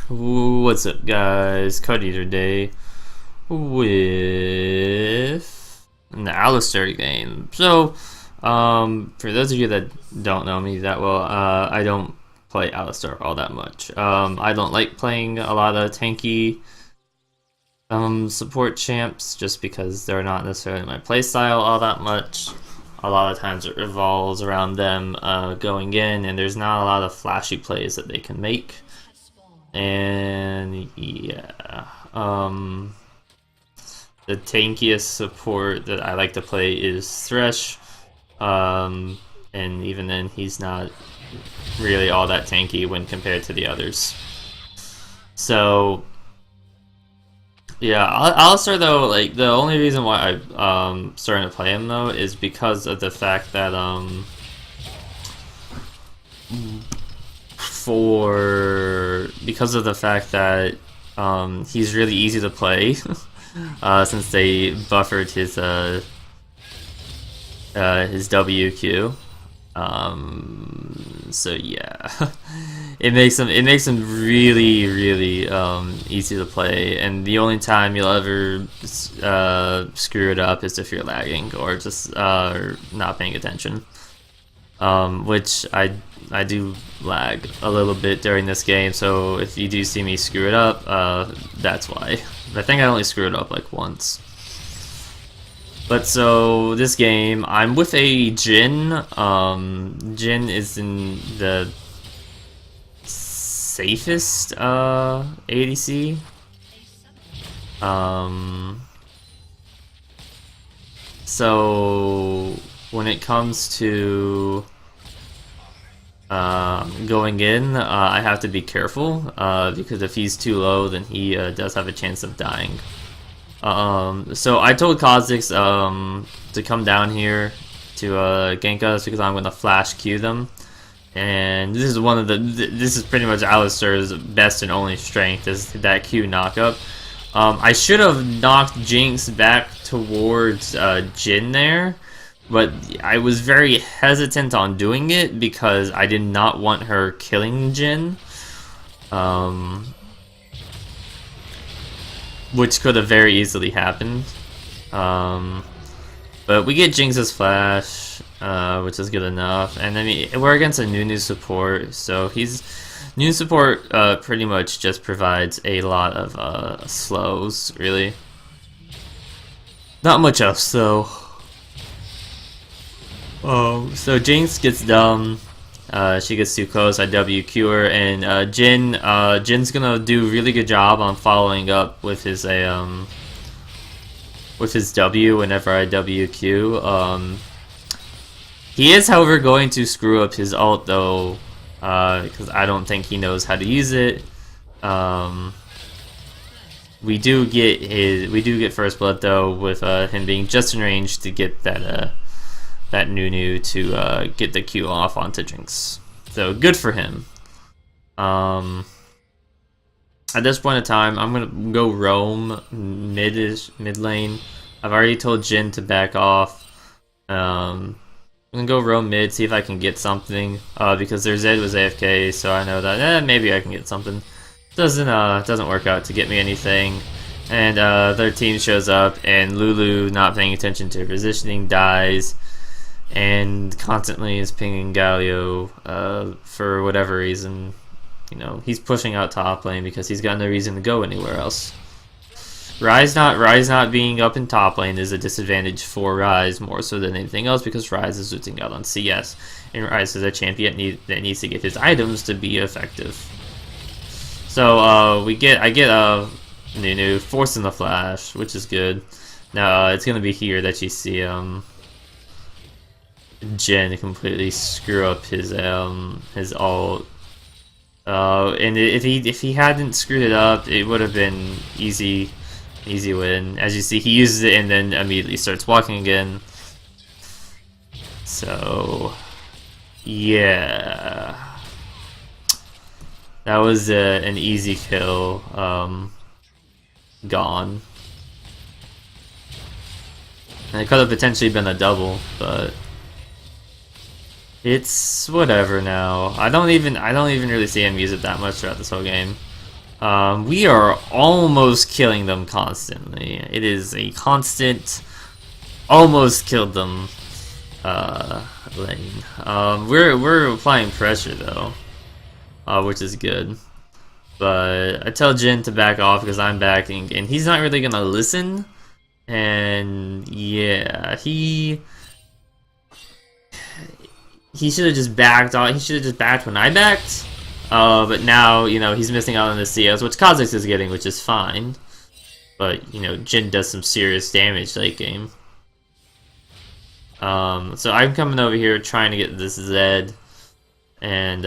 What's up, guys? Cody today with an Alistar game. For those of you that don't know me that well, I don't play Alistar all that much. I don't like playing a lot of tanky support champs just because they're not necessarily my playstyle all that much. A lot of times it revolves around them going in, and there's not a lot of flashy plays that they can make. And yeah, the tankiest support that I like to play is Thresh, and even then he's not really all that tanky when compared to the others. So yeah, Alistar though, like the only reason why I'm starting to play him though is because of the fact that he's really easy to play since they buffered his WQ. So yeah, it makes him really easy to play, and the only time you'll ever screw it up is if you're lagging or just not paying attention. Which I do lag a little bit during this game, so if you do see me screw it up, that's why. I think I only screwed it up like once. But so this game, I'm with a Jhin. Jhin is in the safest ADC. So when it comes to going in, I have to be careful because if he's too low, then he does have a chance of dying. So I told Kha'Zix to come down here to gank us because I'm going to flash Q them, and this is pretty much Alistar's best and only strength is that Q knockup. I should have knocked Jinx back towards Jhin there, but I was very hesitant on doing it because I did not want her killing Jhin. Which could have very easily happened. But we get Jinx's flash, which is good enough. And I mean, we're against a Nunu support, so Nunu support pretty much just provides a lot of slows, really. Not much else, though. So Jinx gets dumb. She gets too close. I WQ her, and Jin's gonna do a really good job on following up with his W whenever I WQ. He is, however, going to screw up his ult though, because I don't think he knows how to use it. We do get first blood though with him being just in range to get that Nunu to get the Q off onto Jinx. So good for him. At this point in time, I'm gonna go roam mid lane. I've already told Jhin to back off. I'm gonna go roam mid, see if I can get something. Because their Zed was AFK, so I know that maybe I can get something. Doesn't work out to get me anything. And their team shows up, and Lulu, not paying attention to her positioning, dies. And constantly is pinging Galio for whatever reason. You know, he's pushing out top lane because he's got no reason to go anywhere else. Rise not being up in top lane is a disadvantage for Rise more so than anything else because Rise is losing out on CS, and Rise is a champion that needs to get his items to be effective. So I get Nunu forcing the flash, which is good. Now it's gonna be here that you see Jhin completely screw up his ult. And if he hadn't screwed it up, it would have been easy win. As you see, he uses it and then immediately starts walking again. So yeah, that was an easy kill. Gone. And it could have potentially been a double, but it's whatever now. I don't even really see him use it that much throughout this whole game. We are almost killing them constantly. It is a constant, almost killed them lane. We're applying pressure though, which is good. But I tell Jin to back off because I'm backing, and he's not really gonna listen. And yeah, he should have just backed off. He should have just backed when I backed. But now, you know, he's missing out on the CS, which Kha'Zix is getting, which is fine. But, you know, Jin does some serious damage late game. So I'm coming over here trying to get this Zed. And,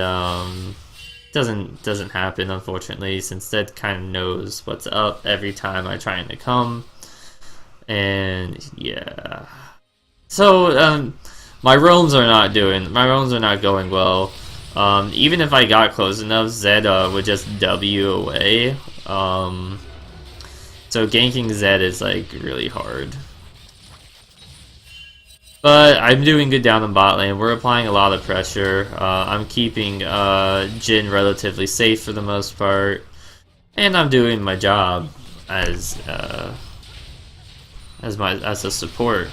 doesn't happen, unfortunately, since Zed kind of knows what's up every time I try to come. And, yeah. So, my roams are not going well. Even if I got close enough, Zed would just W away. So ganking Zed is like really hard. But I'm doing good down in bot lane. We're applying a lot of pressure. I'm keeping Jin relatively safe for the most part, and I'm doing my job as a support.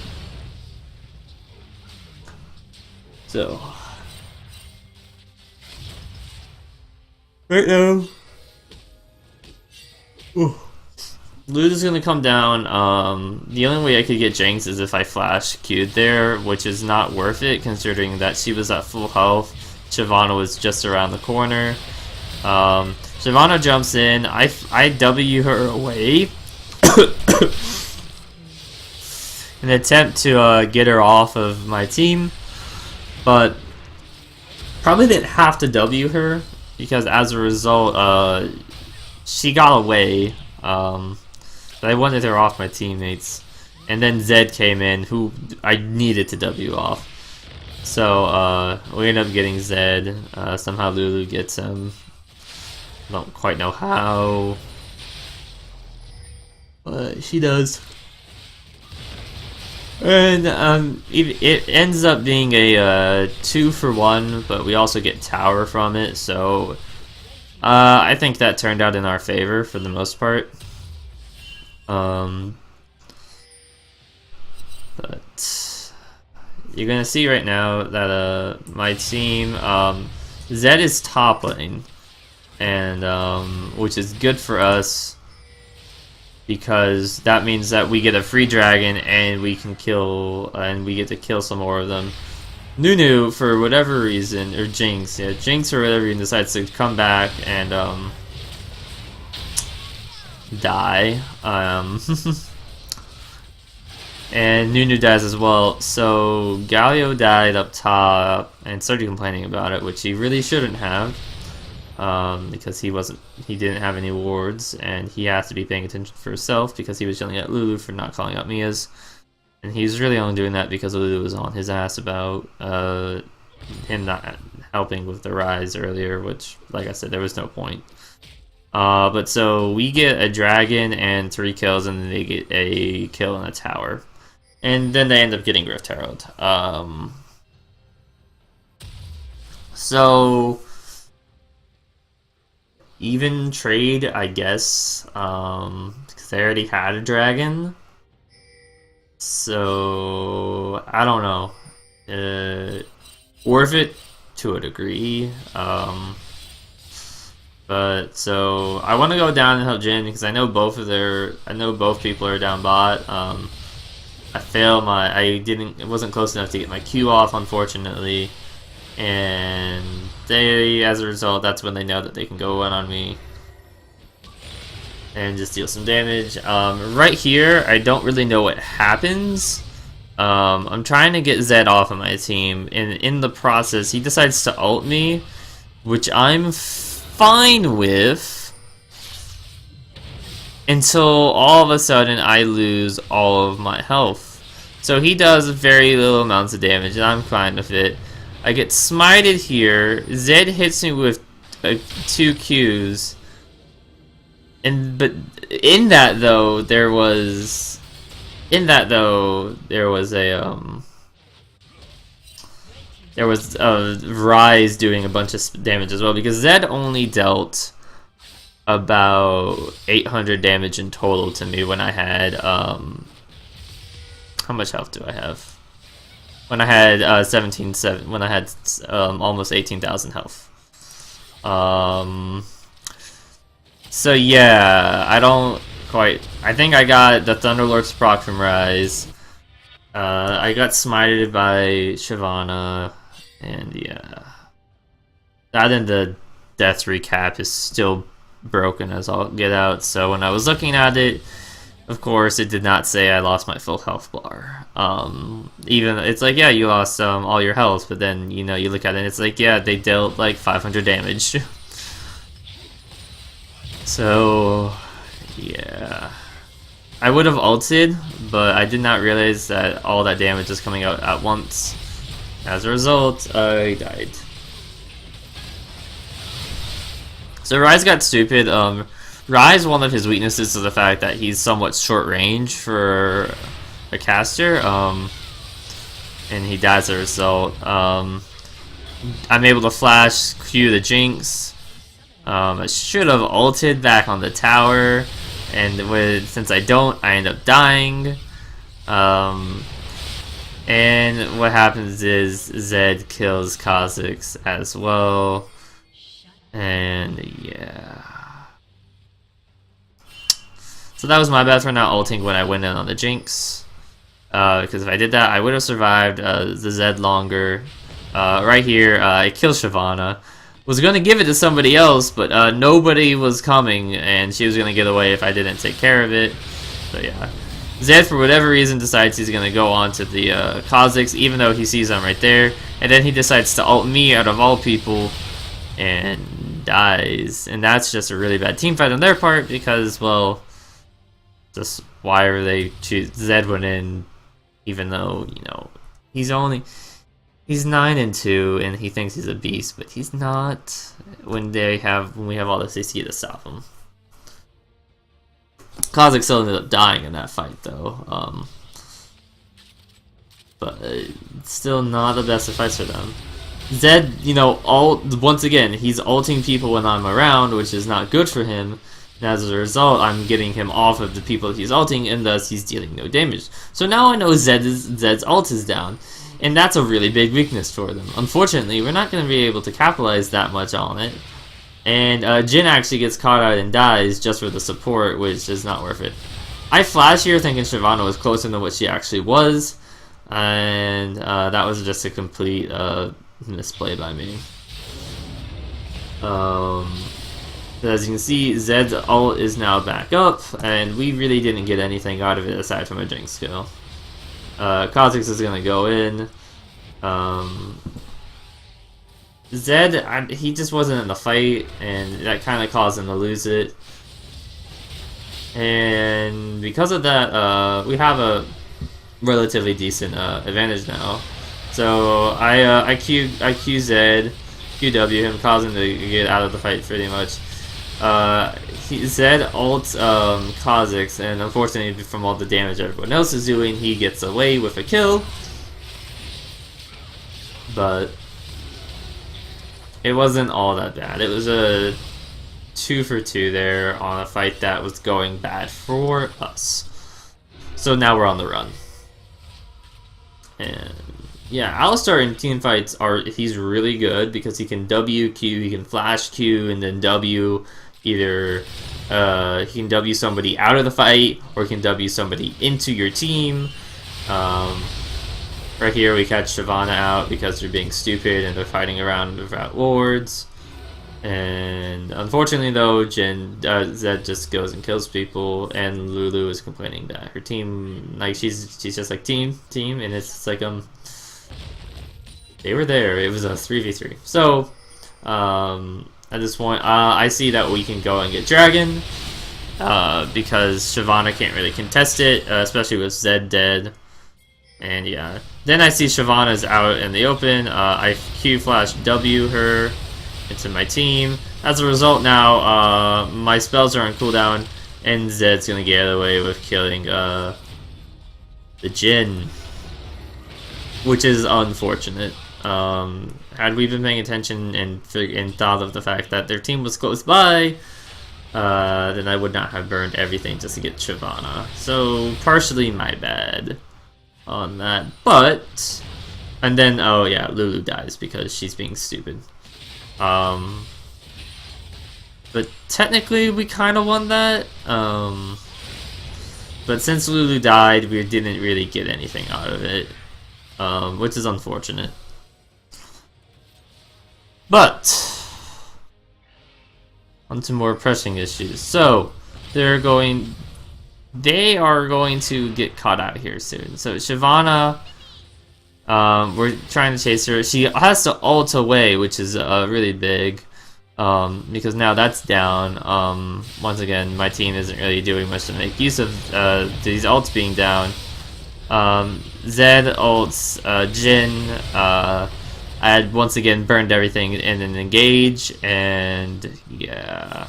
So. Right now, Lulu's gonna come down. The only way I could get Jinx is if I flash Q'd there, which is not worth it considering that she was at full health. Shyvana was just around the corner. Shyvana jumps in. I W her away. An attempt to get her off of my team, but probably didn't have to W her. Because as a result, she got away. But I wanted her off my teammates. And then Zed came in, who I needed to W off. So we end up getting Zed. Somehow Lulu gets him. Don't quite know how. But she does. And it ends up being a 2-for-1, but we also get tower from it, so I think that turned out in our favor for the most part. But you're gonna see right now that my team Zed is top lane, and which is good for us. Because that means that we get a free dragon and we can kill, and we get to kill some more of them. Nunu, for whatever reason, or Jinx, yeah, Jinx for whatever reason decides to come back and die. And Nunu dies as well. So Galio died up top and started complaining about it, which he really shouldn't have. Because he didn't have any wards, and he has to be paying attention for himself because he was yelling at Lulu for not calling out Mia's, and he's really only doing that because Lulu was on his ass about him not helping with the rise earlier, which, like I said, there was no point. But so we get a dragon and 3 kills, and then they get a kill in a tower, and then they end up getting Rift Herald. So even trade, I guess, because they already had a dragon. So I don't know. Worth it to a degree. But so I want to go down and help Jin because I know both people are down bot. It wasn't close enough to get my Q off, unfortunately. And as a result, that's when they know that they can go in on me and just deal some damage. Right here, I don't really know what happens. I'm trying to get Zed off of my team, and in the process, he decides to ult me, which I'm fine with, until all of a sudden I lose all of my health. So he does very little amounts of damage, and I'm fine with it. I get smited here. Zed hits me with 2 Qs, but in that though there was a Rise doing a bunch of damage as well, because Zed only dealt about 800 damage in total to me when I had how much health do I have? When I had 17,700, when I had almost 18,000 health. So yeah, I don't quite. I think I got the Thunderlord's proc from Rise. I got smited by Shyvana, and yeah, that and the death recap is still broken as all get out. So when I was looking at it, of course, it did not say I lost my full health bar. Even it's like, yeah, you lost all your health, but then you know you look at it, and it's like, yeah, they dealt like 500 damage. So yeah, I would have ulted, but I did not realize that all that damage is coming out at once. As a result, I died. So Rise got stupid. Rise, one of his weaknesses is the fact that he's somewhat short range for a caster, and he dies as a result. I'm able to flash Q the Jinx. I should have ulted back on the tower, and since I don't, I end up dying. And what happens is Zed kills Kha'Zix as well, and yeah. So that was my bad for not ulting when I went in on the Jinx. Because if I did that, I would have survived the Zed longer. Right here, I killed Shyvana. Was going to give it to somebody else, but nobody was coming, and she was going to get away if I didn't take care of it. So yeah. Zed, for whatever reason, decides he's going to go on to the Kha'Zix, even though he sees I'm right there. And then he decides to ult me out of all people, and dies. And that's just a really bad team fight on their part, because, well, just why are they choose Zed went in, even though, you know, he's 9-2 and he thinks he's a beast, but he's not when we have all the CC to stop him. Kha'Zix still ended up dying in that fight though. But it's still not the best of fights for them. Zed, you know, once again, he's ulting people when I'm around, which is not good for him. And as a result, I'm getting him off of the people he's ulting, and thus he's dealing no damage. So now I know Zed's ult is down, and that's a really big weakness for them. Unfortunately, we're not going to be able to capitalize that much on it. And Jhin actually gets caught out and dies just for the support, which is not worth it. I flash here thinking Shyvana was closer than what she actually was, and that was just a complete misplay by me. As you can see, Zed's ult is now back up, and we really didn't get anything out of it aside from a Jinx skill. Kha'Zix is going to go in. Zed, he just wasn't in the fight, and that kind of caused him to lose it. And because of that, we have a relatively decent advantage now. So I Q Zed, QW him, causing him to get out of the fight pretty much. Zed ults Kha'Zix, and unfortunately from all the damage everyone else is doing, he gets away with a kill. But it wasn't all that bad. It was a 2 for 2 there on a fight that was going bad for us. So now we're on the run. And yeah, Alistar in team fights he's really good because he can W Q, he can flash Q, and then W either he can W somebody out of the fight, or he can W somebody into your team. Right here we catch Shyvana out because they're being stupid and they're fighting around without wards. And unfortunately though, Zed just goes and kills people, and Lulu is complaining that her team, like she's just like team, and it's just like they were there. It was a 3v3. So at this point, I see that we can go and get Dragon because Shyvana can't really contest it, especially with Zed dead. And yeah, then I see Shyvana's out in the open. I Q flash W her into my team. As a result, now my spells are on cooldown, and Zed's gonna get away with killing the Jhin, which is unfortunate. Had we been paying attention and thought of the fact that their team was close by, then I would not have burned everything just to get Shyvana. So partially my bad on that. But and then oh yeah, Lulu dies because she's being stupid. But technically we kind of won that. But since Lulu died, we didn't really get anything out of it, which is unfortunate. But on to more pressing issues. So they are going to get caught out here soon. So Shyvana, we're trying to chase her. She has to ult away, which is really big. Because now that's down. Once again, my team isn't really doing much to make use of these ults being down. Zed ults, Jin. I had once again burned everything in an engage, and yeah,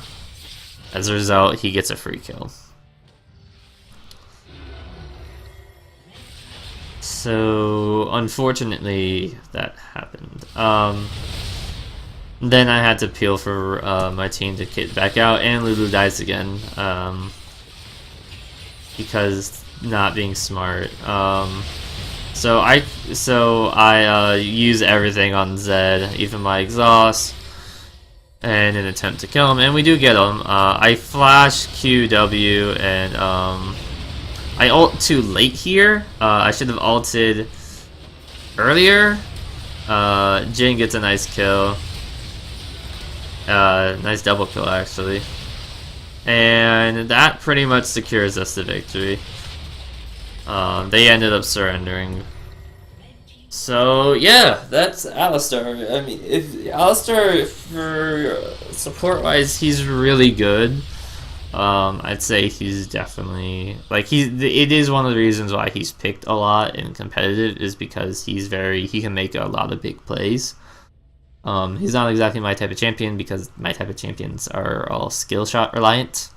as a result, he gets a free kill. So unfortunately, that happened. Then I had to peel for my team to get back out, and Lulu dies again because not being smart. So I use everything on Zed, even my exhaust, in an attempt to kill him, and we do get him. I flash QW, and I ult too late here. I should have ulted earlier. Jin gets a nice kill. Nice double kill actually, and that pretty much secures us the victory. They ended up surrendering. So yeah, that's Alistar. I mean, if Alistar for support wise, he's really good. I'd say he's definitely like it is one of the reasons why he's picked a lot in competitive is because he can make a lot of big plays. He's not exactly my type of champion because my type of champions are all skill shot reliant,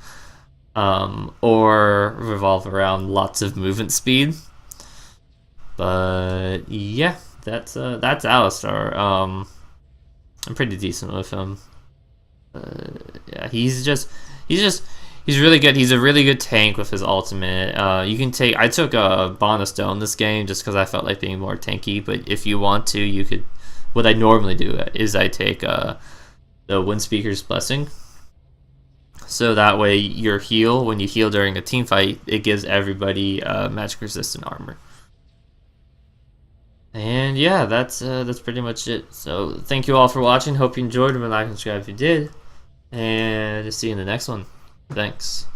or revolve around lots of movement speed. But yeah, that's Alistar. I'm pretty decent with him. Yeah, he's really good. He's a really good tank with his ultimate. You can take. I took a bonus stone this game just because I felt like being more tanky. But if you want to, you could. What I normally do is I take the Wind Speaker's Blessing. So that way your heal, when you heal during a team fight, it gives everybody magic resistant armor. And yeah, that's pretty much it. So thank you all for watching. Hope you enjoyed. Remember to like and subscribe if you did. And see you in the next one. Thanks.